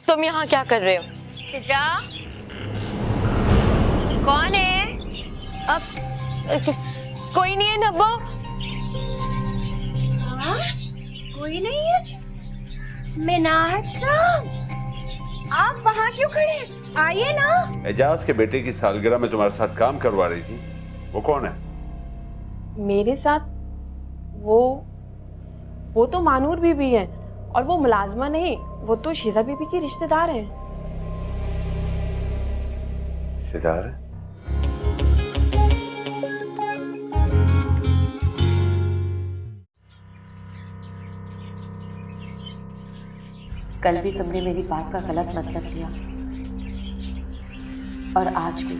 तुम यहाँ क्या कर रहे हो? सिद्रा, कौन है? अब कोई नहीं है नब्बो। हाँ? कोई नहीं है? मिनाज साहब, आप वहाँ क्यों खड़े? आइए ना। एजाज के बेटे की सालगिरह में तुम्हारे साथ काम करवा रही थी, वो कौन है? मेरे साथ? वो तो मानूर बीबी है, और वो मुलाजमा नहीं, वो तो शीजा बीबी की रिश्तेदार है। रिश्तेदार है? कल भी तुमने मेरी बात का गलत मतलब लिया, और आज भी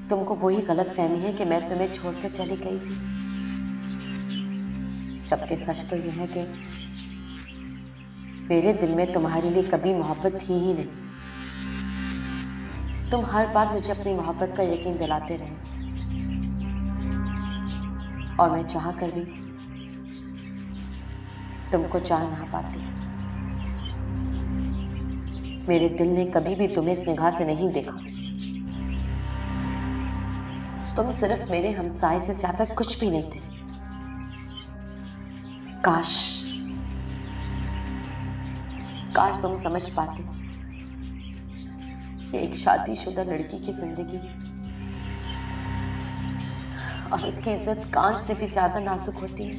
तुमको वही गलत फहमी है कि मैं तुम्हें छोड़कर चली गई थी, जबकि सच तो यह है कि मेरे दिल में तुम्हारे लिए कभी मोहब्बत थी ही नहीं। तुम हर बार मुझे अपनी मोहब्बत का यकीन दिलाते रहे, और मैं चाह कर भी तुमको चाह ना पाती। मेरे दिल ने कभी भी तुम्हें इस निगाह से नहीं देखा। तुम सिर्फ मेरे हमसाये से ज्यादा कुछ भी नहीं थे। काश तुम समझ पाते कि एक शादीशुदा लड़की की जिंदगी और उसकी इज्जत कान से भी ज्यादा नाजुक होती है।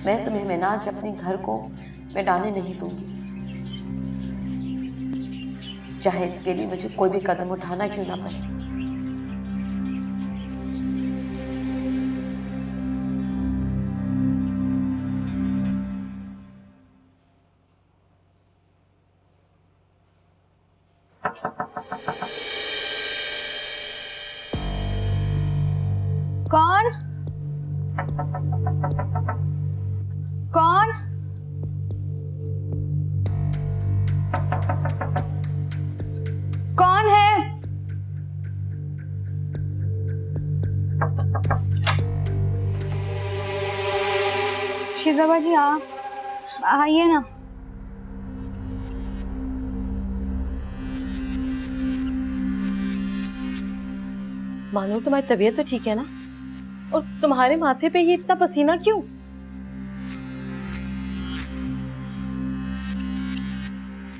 मैं तुम्हें मिनाज अपने घर को मिटाने नहीं दूंगी, चाहे इसके लिए मुझे कोई भी कदम उठाना क्यों ना पड़े। कौन? कौन? कौन है? शीजा जी, आप आइए ना। मानूर, तुम्हारी तबीयत तो ठीक है ना? और तुम्हारे माथे पे ये इतना पसीना क्यों?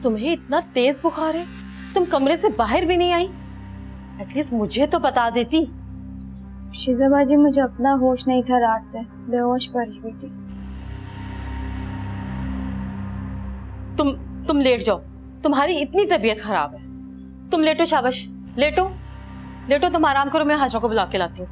तुम्हें इतना तेज बुखार है, तुम कमरे से बाहर भी नहीं आई? एटलीस्ट मुझे तो बता देती। शीजा जी, मुझे अपना होश नहीं था, रात से बेहोश पड़ी हुई थी। तुम लेट जाओ, तुम्हारी इतनी तबीयत खराब है। तुम लेटो, शाबाश, लेटो लेटो, तुम आराम करो, मैं हाजरा को बुला के लाती हूँ।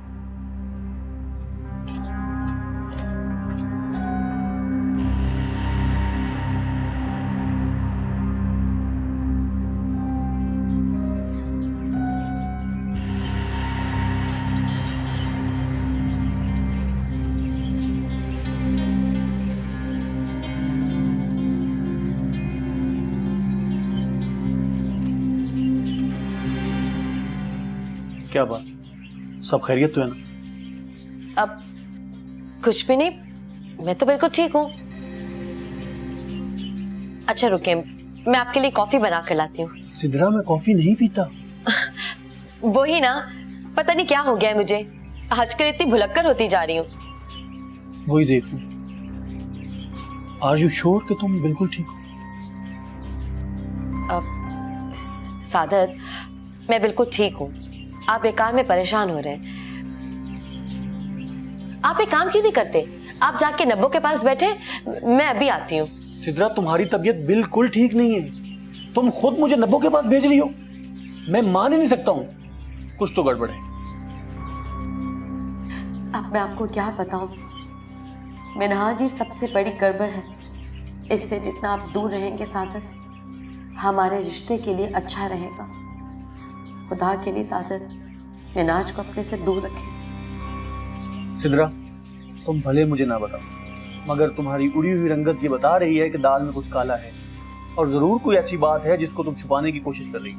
क्या बात, सब खैरियत तो है ना? अब कुछ भी नहीं, मैं तो बिल्कुल ठीक हूँ। अच्छा रुके, मैं आपके लिए कॉफी बना कर लाती हूँ। सिद्रा, मैं कॉफी नहीं पीता। वही ना, पता नहीं क्या हो गया है मुझे, आजकल इतनी भुलक्कर होती जा रही हूँ। वही देखो, आर यू श्योर कि तुम बिल्कुल ठीक हो? सादत, मैं बिल्कुल ठीक हूँ। आप बेकार में परेशान हो रहे हैं। आप एक काम क्यों नहीं करते, आप जाके नब्बो के पास बैठे, मैं अभी आती हूँ। सिद्रा, तुम्हारी तबीयत बिल्कुल ठीक नहीं है, तुम खुद मुझे नब्बो के पास भेज रही हो। मैं मान ही नहीं सकता हूँ, कुछ तो गड़बड़ है। अब मैं आपको क्या बताऊं, मिनहाज ही सबसे बड़ी गड़बड़ है। इससे जितना आप दूर रहेंगे सादत, हमारे रिश्ते के लिए अच्छा रहेगा। खुदा के लिए सादत, मिनाज को अपने से दूर रखें। सिद्रा, तुम भले मुझे ना बताओ, मगर तुम्हारी उड़ी हुई रंगत ये बता रही है कि दाल में कुछ काला है, और जरूर कोई ऐसी बात है जिसको तुम छुपाने की कोशिश कर रही हो।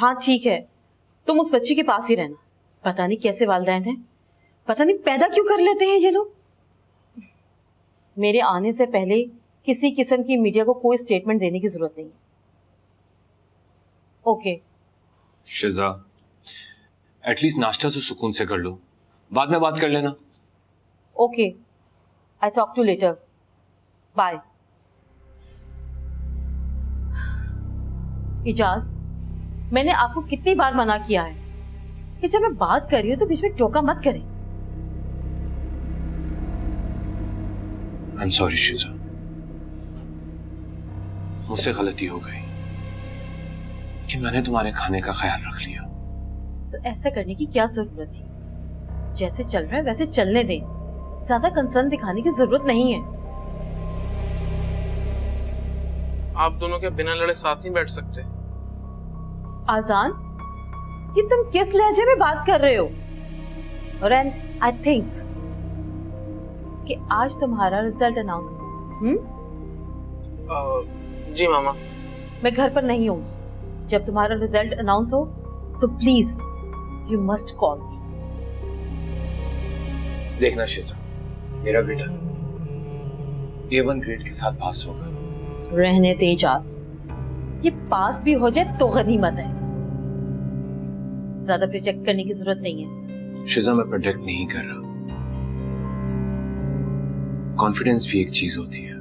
हाँ ठीक है, तुम उस बच्ची के पास ही रहना। पता नहीं कैसे वालिदैन हैं, पता नहीं पैदा क्यों कर लेते हैं ये लोग। मेरे आने से पहले किसी किस्म की मीडिया को कोई स्टेटमेंट देने की जरूरत नहीं है। ओके शिजा, एटलीस्ट नाश्ता तो सुकून से कर लो, बाद में बात कर लेना। Okay, I talk to later, bye. Ijaz, मैंने आपको कितनी बार मना किया है कि जब मैं बात कर रही हूं तो बीच में टोका मत करें। आई एम सॉरी शिजा, मुझसे गलती हो गई कि मैंने तुम्हारे खाने का ख्याल रख लिया। तो ऐसा करने की क्या जरूरत थी? जैसे चल रहा है वैसे चलने दें, ज्यादा कंसर्न दिखाने की जरूरत नहीं है। आप दोनों के बिना लड़े साथ नहीं बैठ सकते। आजान, ये तुम किस लहजे में बात कर रहे हो? और आई थिंक कि आज तुम्हारा रिजल्ट अनाउंस होगा। जी मामा। मैं घर पर नहीं होंगी। जब तुम्हारा रिजल्ट अनाउंस हो तो प्लीज यू मस्ट कॉल मी। देखना शिजा, मेरा बेटा A1 ग्रेड के साथ पास होगा। रहने दे इजाज, ये पास भी हो जाए तो गनीमत है, ज्यादा प्रोजेक्ट करने की जरूरत नहीं है। शिजा, मैं प्रोटेक्ट नहीं कर रहा। कॉन्फिडेंस भी एक चीज होती है।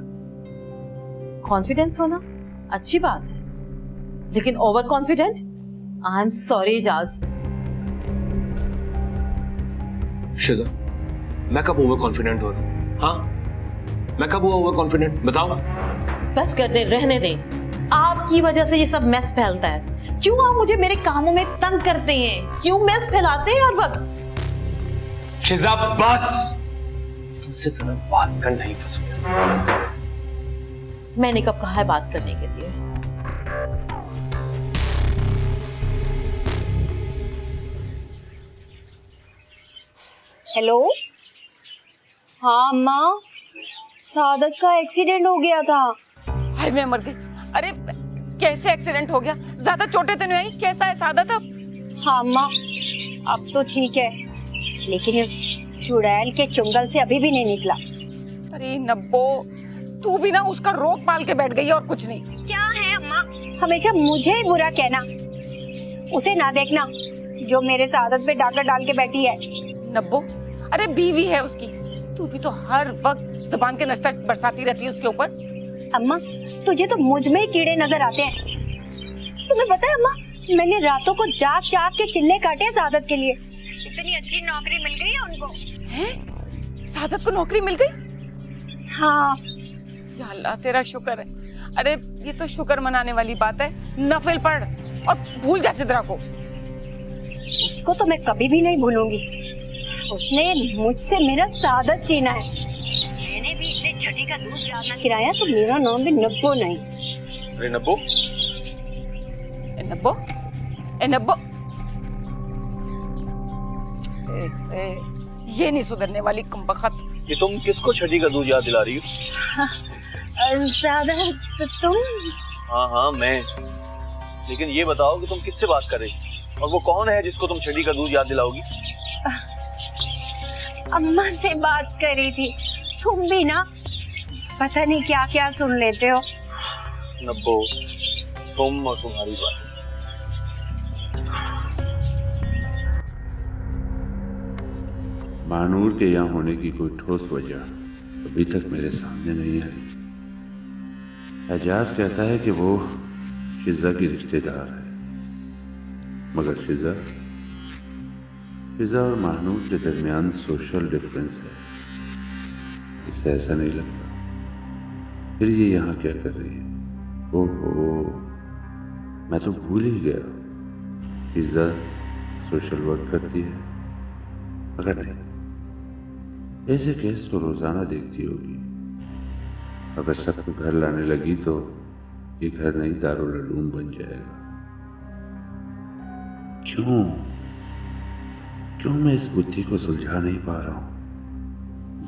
कॉन्फिडेंस होना अच्छी बात है, लेकिन over confident, I am sorry Ijaz. Shiza, मैं कब ओवर कॉन्फिडेंट हो रहा हूं? हाँ, मैं कब हुआ ओवर कॉन्फिडेंट, बताओ। बस कर दे, रहने दे। आपकी वजह से ये सब मैस फैलता है। क्यों आप मुझे मेरे कामों में तंग करते हैं? क्यों मैस फैलाते हैं हर वक्त? शिजा बस, तुमसे तो मैं बात कर नहीं फंसूंगा। मैंने कब कहा है बात करने के लिए? हेलो, हाँ अम्मा, सादत का एक्सीडेंट हो गया था। हाय मैं मर गई। अरे कैसे एक्सीडेंट हो गया? ज्यादा चोटें तो नहीं आई? कैसा है सादत अब? हाँ अम्मा, अब तो ठीक है, लेकिन इस चुड़ैल के चुंगल से अभी भी नहीं निकला। अरे नब्बो, तू भी ना उसका रोक पाल के बैठ गई है और कुछ नहीं। क्या है अम्मा, हमेशा मुझे ही बुरा कहना। उसे ना देखना जो मेरे सादत पे डाका डाल के बैठी है। नब्बो, अरे बीवी है उसकी, तू भी तो हर वक्त जुबान के नश्तर बरसाती रहती है उसके ऊपर। अम्मा, तुझे तो मुझ में ही कीड़े नजर आते हैं। तुम्हें पता है अम्मा, मैंने रातों को जाग जाग के चिल्ले काटे हैं सादत के लिए। इतनी अच्छी नौकरी मिल गई है उनको। हैं? सादत को नौकरी मिल गई? हाँ। या अल्लाह तेरा शुक्र है। अरे ये तो शुक्र मनाने वाली बात है। नफिल पढ़ और भूल जा सिद्रा को। उसको तो मैं कभी भी नहीं भूलूंगी। उसने मुझसे मेरा सादत छीना है। मैंने भी इसे छठी का दूध ज्यादा खिलाया तो मेरा नाम भी नब्बो नहीं। अरे नब्बो, नब्बो, नब्बो, ये नहीं सुधरने वाली कमबख्त। कि तुम किसको छठी का दूध याद दिला रही हो? ज्यादा तो तुम। हाँ मैं, लेकिन ये बताओ कि तुम किससे बात कर रही और वो कौन है जिसको तुम छठी का दूध याद दिलाओगी? अम्मा से बात करी थी। तुम भी ना पता नहीं क्या क्या सुन लेते हो। नब्बो, तुम और तुम्हारी बात। मानूर के यहाँ होने की कोई ठोस वजह अभी तक मेरे सामने नहीं आई। एजाज कहता है कि वो शिजा की रिश्तेदार है, मगर शिजा और मानूर के दरमियान सोशल डिफरेंस है। इससे ऐसा नहीं लगता। फिर ये यहाँ क्या कर रही है? ओहो, मैं तो भूल ही गया। शिजा सोशल वर्क करती है, मगर नहीं, ऐसे केस तो रोजाना देखती होगी। अगर सबको घर लाने लगी तो ये घर नहीं दारुल उलूम बन जाएगा। क्यों मैं इस बुद्धि को सुलझा नहीं पा रहा हूं?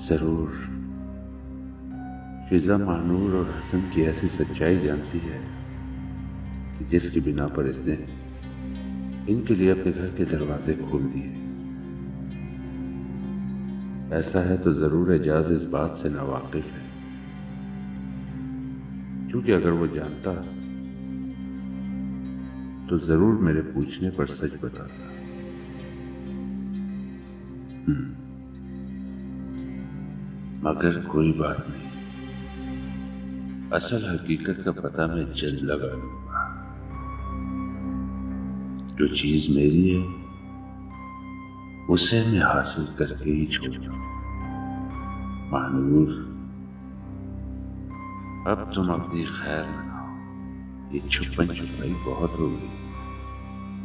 जरूर शिजा मानूर और हसन की ऐसी सच्चाई जानती है कि जिसकी बिना पर इसने इनके लिए अपने घर के दरवाजे खोल दिए। ऐसा है तो जरूर एजाज इस बात से नावाकिफ है, क्योंकि अगर वो जानता तो जरूर मेरे पूछने पर सच बताता। मगर कोई बात नहीं, असल हकीकत का पता मैं जल्द लगा लूंगा। जो चीज मेरी है उसे मैं हासिल करके ही छोड़ूंगा। महानूर, अब तुम अपनी खैर मनाओ, ये छुपन छुपाई बहुत हो गई।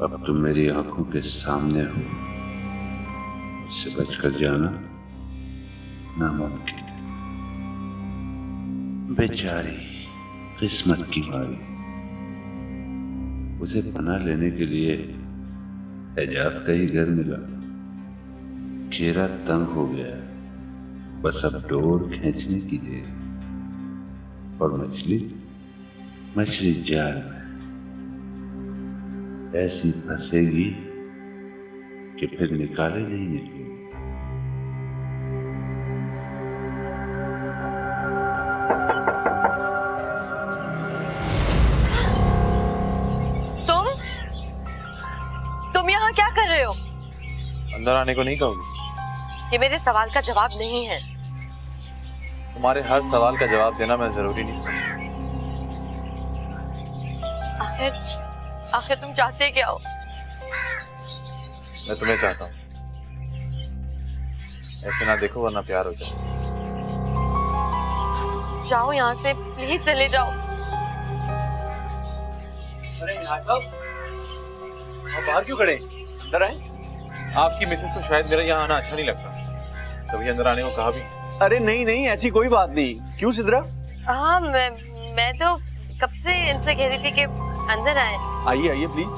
अब तुम मेरी आंखों के सामने हो, मुझसे बचकर जाना नामुमकिन। बेचारी किस्मत की मारी, उसे पनाह लेने के लिए एजाज का ही घर मिला। घेरा तंग हो गया, बस अब डोर खींचने की देर। और मछली जाल में ऐसी फंसेगी कि फिर निकाले नहीं निकलेगी। तुम यहाँ क्या कर रहे हो? अंदर आने को नहीं कहोगे? ये मेरे सवाल का जवाब नहीं है। तुम्हारे हर सवाल का जवाब देना मैं जरूरी नहीं समझता। आखिर तुम चाहते क्या हो? मैं तुम्हें चाहता हूँ। ऐसे ना देखो वरना प्यार हो जाए। जाओ यहाँ से, प्लीज चले जाओ। अरे मिनाज साहब, आप बाहर क्यों खड़े? अंदर आए। आपकी मिसेस को शायद मेरा यहाँ आना अच्छा नहीं लगता, तभी अंदर आने को कहा भी। अरे नहीं नहीं, ऐसी कोई बात नहीं। क्यों सिद्रा? हाँ, मैं तो कब से इनसे कह रही थी कि अंदर आए। आइए आइए प्लीज।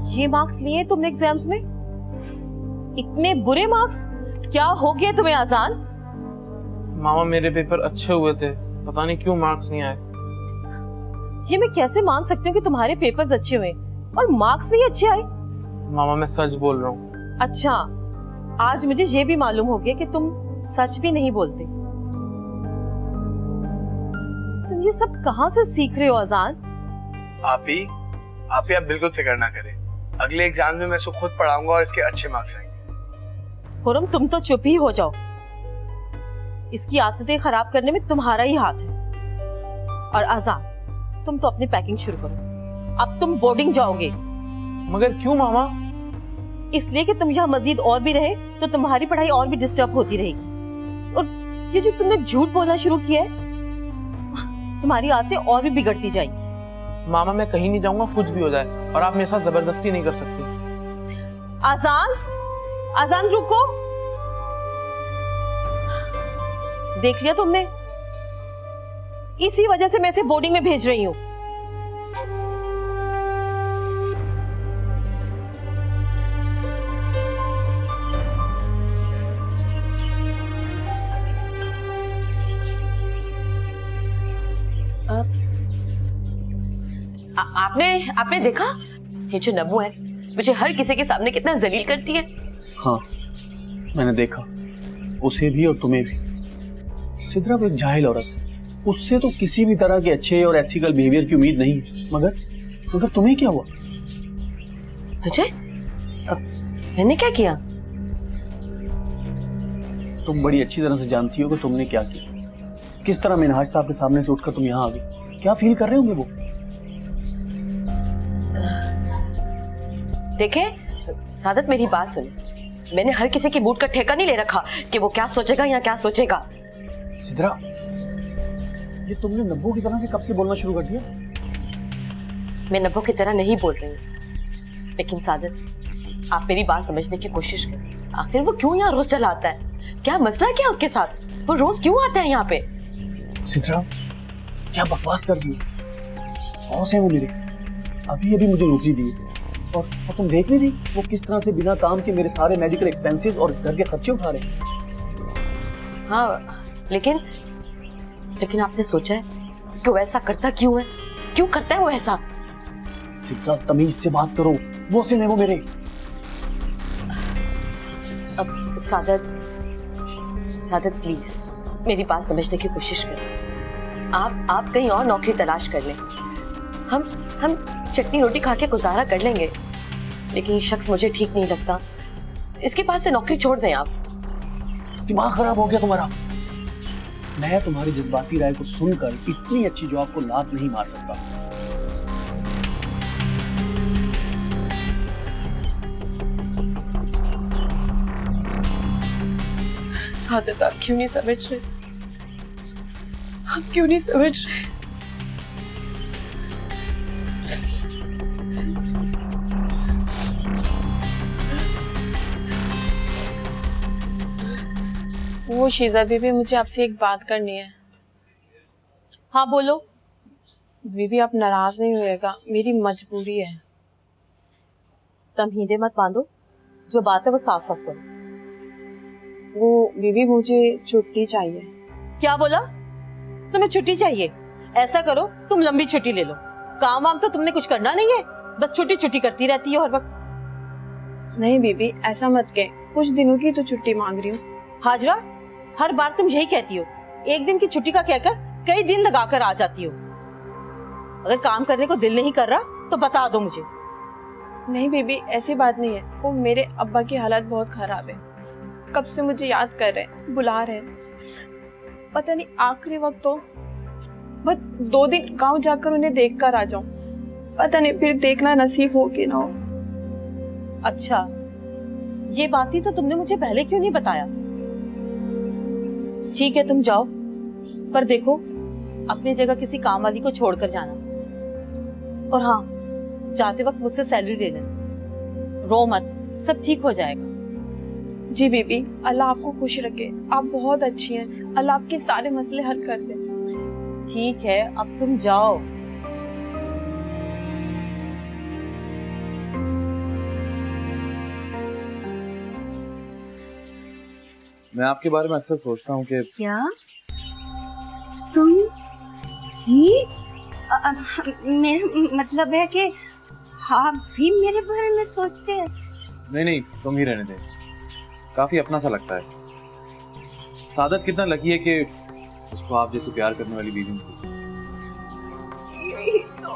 ये मार्क्स लिए तुमने एग्जाम्स में? इतने बुरे मार्क्स? क्या हो गया तुम्हें आजान? मामा मेरे पेपर अच्छे हुए थे, पता नहीं क्यों मार्क्स नहीं आए। ये मैं कैसे मान सकती हूँ कि तुम्हारे पेपर्स अच्छे हुए और मार्क्स नहीं अच्छे आए? मामा मैं सच बोल रहा हूँ। अच्छा, आज मुझे ये भी मालूम हो गया कि तुम सच भी नहीं बोलते। तुम ये सब कहाँ से सीख रहे हो आजान? आप बिल्कुल फिक्र ना करें। अगले एग्जाम में मैं इसको खुद पढ़ाऊंगा और इसके अच्छे मार्क्स आएंगे। खुरम, तुम तो चुप ही हो जाओ। इसकी आदतें खराब करने में तुम्हारा ही हाथ है। और आजान, तुम तो अपनी पैकिंग शुरू करो। अब तुम बोर्डिंग जाओगे। मगर क्यों मामा? इसलिए कि तुम यहाँ मजीद और भी रहे तो तुम्हारी पढ़ाई और भी डिस्टर्ब होती रहेगी। और ये जो तुमने झूठ बोलना शुरू किया है, तुम्हारी आदतें और भी बिगड़ती जाएंगी। मामा मैं कहीं नहीं जाऊंगा, कुछ भी हो जाए, और आप मेरे साथ जबरदस्ती नहीं कर सकती। आजान रुको। देख लिया तुमने? इसी वजह से मैं इसे बोर्डिंग में भेज रही हूँ। आपने देखा ये जो नब्बू है मुझे हर किसी के सामने कितना जलील करती है। हाँ मैंने देखा, उसे भी और तुम्हें भी। सिद्रा वो एक जाहिल औरत है, उससे तो किसी भी तरह के अच्छे और एथिकल बिहेवियर की उम्मीद नहीं। मगर तुम्हें क्या हुआ? अजय, मैंने क्या किया? तुम बड़ी अच्छी तरह से जानती हो कि तुमने क्या किया। किस तरह मिनहाज साहब के सामने से उठकर तुम यहाँ आ गई। क्या फील कर रहे होंगे वो? देखे सादत, मेरी बात सुने। मैंने हर किसी की मूड का ठेका नहीं ले रखा कि वो क्या सोचेगा या क्या सोचेगा। सिद्रा, ये तुमने नब्बू की तरह से कब से बोलना शुरू कर दिया? मैं नब्बू की तरह नहीं बोल रही हूँ, लेकिन सादत आप मेरी बात समझने की कोशिश करें। आखिर वो क्यों यहाँ रोज चलाता है? क्या मसला क्या उसके साथ? वो रोज क्यों आता है यहाँ पे? सिद्रा, क्या बकवास कर दी? बॉस है वो मेरे, अभी अभी मुझे नौकरी दी और तुम देख नहीं रही वो किस तरह से बिना काम के मेरे सारे मेडिकल एक्सपेंसेस और इस घर के खर्चे उठा रहे हैं। हाँ, लेकिन आपने सोचा है कि वो ऐसा करता क्यों है? क्यों करता है वो ऐसा? सिद्रा, तमीज से बात करो, वो से नहीं वो मेरे। अब सादत प्लीज मेरी बात समझने की कोशिश करें। आप कहीं और नौकरी तलाश कर लें। हम चटनी रोटी खा के गुजारा कर लेंगे, लेकिन ये शख्स मुझे ठीक नहीं लगता। इसके पास से नौकरी छोड़ दें आप। दिमाग खराब हो गया तुम्हारा? मैं तुम्हारी जज्बाती राय को सुनकर इतनी अच्छी जॉब को लात नहीं मार सकता। सादत, आप क्यों नहीं समझ रहे? आप क्यों नहीं समझ रहे? वो शीजा बीबी, मुझे आपसे एक बात करनी है। हाँ बोलो। बीबी आप नाराज नहीं होएगा, मेरी मजबूरी है। तमहीदे मत बांधो, जो बात है वो साफ साफ करो। वो बीबी, मुझे छुट्टी चाहिए। क्या बोला? तुम्हें छुट्टी चाहिए? ऐसा करो, तुम लंबी छुट्टी ले लो। काम वाम तो तुमने कुछ करना नहीं है, बस छुट्टी छुट्टी करती रहती है हर वक्त। नहीं बीबी, ऐसा मत कह, कुछ दिनों की तो छुट्टी मांग रही हूँ। हाजरा, हर बार तुम यही कहती हो, एक दिन की छुट्टी का कहकर कई दिन लगाकर आ जाती हो। अगर काम करने को दिल नहीं कर रहा तो बता दो मुझे। नहीं बीबी, ऐसी बात नहीं है। वो मेरे अब्बा की हालत बहुत खराब है, कब से मुझे याद कर रहे हैं, बुला रहे हैं। पता नहीं आखिरी वक्त तो बस 2 दिन गांव जाकर उन्हें देख कर आ जाऊं। पता नहीं फिर देखना नसीब हो कि ना हो। अच्छा, ये बात ही तो तुमने मुझे पहले क्यों नहीं बताया? ठीक है, तुम जाओ, पर देखो अपनी जगह किसी काम वाली को छोड़कर जाना। और हाँ, जाते वक्त मुझसे सैलरी ले लेना। रो मत, सब ठीक हो जाएगा। जी बीबी, अल्लाह आपको खुश रखे। आप बहुत अच्छी हैं, अल्लाह आपके सारे मसले हल कर दे। ठीक है, अब तुम जाओ। मैं आपके बारे में अक्सर सोचता हूँ कि क्या तुम ये मेरा मतलब है कि आप भी मेरे बारे में सोचते हैं? नहीं, तुम ही रहने दे। काफी अपना सा लगता है। सादत कितना लकी है कि उसको आप जैसे प्यार करने वाली बीवी मिली। यही तो।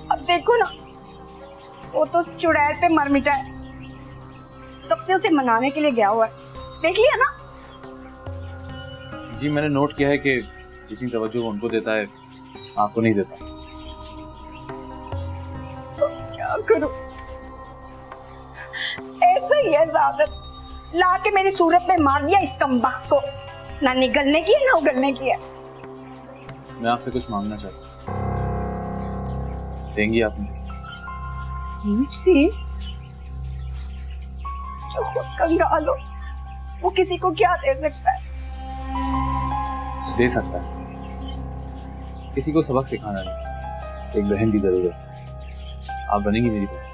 अब देखो ना, वो तो चुड़ैल पे मर मिटा है, कब से उसे मनाने के लिए गया हुआ है। देख लिया ना? जी, मैंने नोट किया है कि जितनी तवज्जो वो उनको देता है आपको नहीं देता। तो क्या करूं? ऐसा ही है सादत, ला के मेरी सूरत में मार दिया इस कमबख्त को। ना निगलने की है ना उगलने की है। मैं आपसे कुछ मांगना चाहता हूँ, देंगी आप मुझे? मुझसे? जो खुद कंगाल हो वो किसी को क्या दे सकता है? दे सकता है, किसी को सबक सिखाना नहीं, एक बहन की जरूरत है। आप बनेंगी मेरी बहन।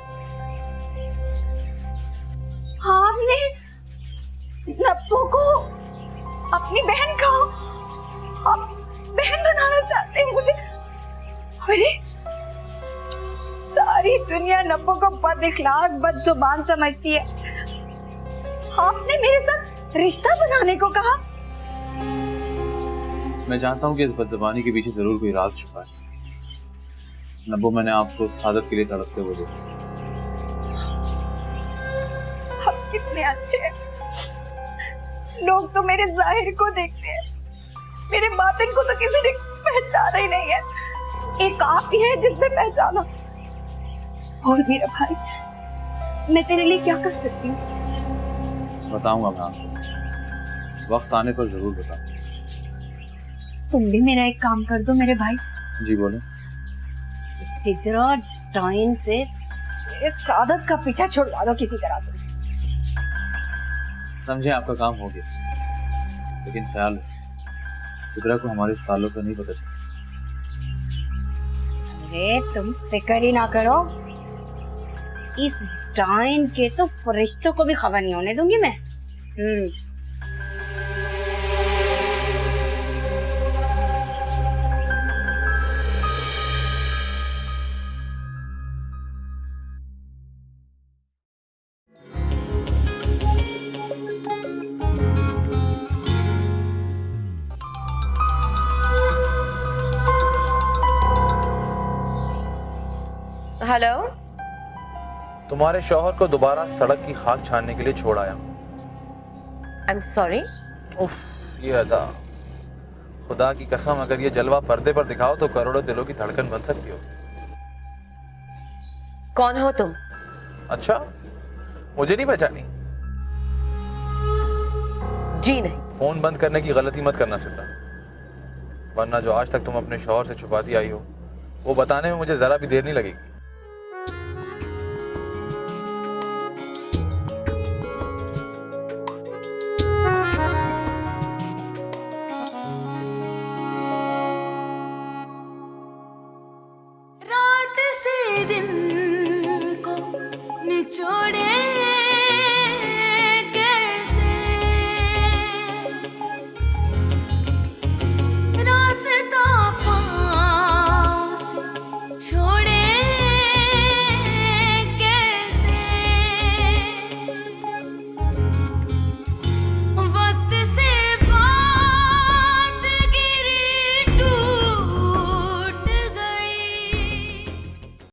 आपने नब्बो को अपनी बहन का, आप बहन बनाना चाहते हैं मुझे? अरे सारी दुनिया नब्बो को बदइखलाक, बदजुबान समझती है। आपने मेरे साथ रिश्ता बनाने को कहा? मैं जानता हूँ कि इस बदज़बानी के पीछे जरूर कोई राज छुपा है। नब्बो, मैंने आपको सादत के लिए तड़पते हुए देखा। आप कितने अच्छे हैं। लोग तो मेरे जाहिर को देखते हैं, मेरे बातिन को तो किसी ने पहचाना ही नहीं है। एक आप ही है जिसने पहचाना। और मेरा भाई, मैं तेरे लिए क्या कर सकती हूँ? बताऊंगा मैं आपको, वक्त आने पर जरूर बताऊंगा। तुम भी मेरा एक काम कर दो मेरे भाई। जी बोले। सिद्रा डाइन से मेरे सादत का पीछा छुड़वा दो किसी तरह से। समझे आपका काम हो गया, लेकिन ख्याल है सिद्रा को हमारे इस ताल्लुक का नहीं पता चला। अरे तुम फिक्र ही ना करो, इस डाइन के तो फरिश्तों को भी खबर नहीं होने दूंगी मैं। हेलो। तुम्हारे शौहर को दोबारा सड़क की खाक छानने के लिए छोड़ आया। आई एम सॉरी। उफ, ये अदा, खुदा की कसम अगर ये जलवा पर्दे पर दिखाओ तो करोड़ों दिलों की धड़कन बन सकती हो। कौन हो तुम? अच्छा, मुझे नहीं पहचानी? जी नहीं। फोन बंद करने की गलती मत करना सिद्रा, वरना जो आज तक तुम अपने शौहर से छुपाती आई हो वो बताने में मुझे जरा भी देर नहीं लगेगी। रात से दिन को निचोड़े